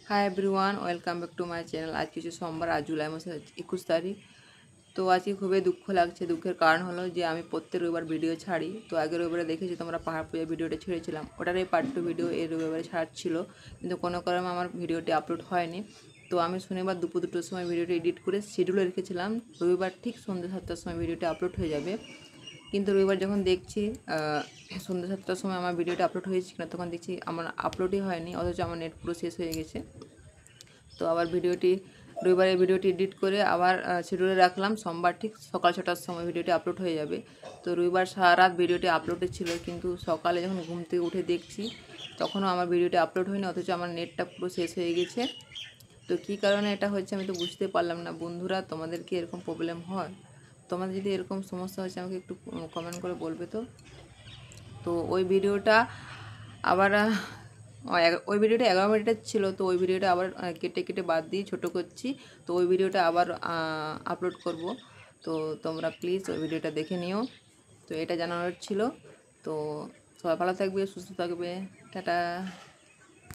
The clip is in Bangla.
Hi everyone, welcome back to my channel. আজ কিছু সোমবার, আজ জুলাই মাসের 21 তারিখ। তো আজকে খুবই দুঃখ লাগছে। দুঃখের কারণ হলো যে আমি প্রত্যেক রবিবার ভিডিও ছাড়ি। তো আগের রবিবারে দেখেছি তোমরা পাহাড় পূজার ভিডিওটা ছেড়েছিলাম, ওটারই পার্ট 2 ভিডিও এই রবিবারে ছাড়ছিল, কিন্তু কোনো কারণে আমার ভিডিওটি আপলোড হয়নি। তো আমি শনিবার দুপুর 2টোর সময় ভিডিওটি এডিট করে শিডিউলে রেখেছিলাম, রবিবার ঠিক সন্ধ্যে 7টার সময় ভিডিওটি আপলোড হয়ে যাবে। কিন্তু রবিবার যখন দেখছি সন্ধ্যে 7টার সময় আমার ভিডিওটা আপলোড হয়েছে কিনা, তখন দেখছি আমার আপলোডই হয়নি, অথচ আমার নেট পুরো শেষ হয়ে গেছে। তো আবার রবিবারে ভিডিওটি এডিট করে আবার শিডিউলে রাখলাম, সোমবার ঠিক সকাল 6টার সময় ভিডিওটি আপলোড হয়ে যাবে। তো রবিবার সারা রাত ভিডিওটি আপলোডে ছিল, কিন্তু সকালে যখন ঘুম থেকে উঠে দেখছি তখনও আমার ভিডিওটি আপলোড হয়নি, অথচ আমার নেটটা পুরো শেষ হয়ে গেছে। তো কী কারণে এটা হচ্ছে আমি তো বুঝতে পারলাম না। বন্ধুরা, তোমাদের কি এরকম প্রবলেম হয়? তোমাদের যদি এরকম সমস্যা হচ্ছে আমাকে একটু কমেন্ট করে বলবে। তো ওই ভিডিওটা আবার ওই ভিডিওটা 11 মিনিটের ছিল, তো ওই ভিডিওটা আবার কেটে কেটে বাদ দিয়ে ছোটো করছি। তো ওই ভিডিওটা আবার আপলোড করব। তো তোমরা প্লিজ ওই ভিডিওটা দেখে নিও। তো এটা জানানোর ছিল। তো সবাই ভালো থাকবে, সুস্থ থাকবে। টাটা।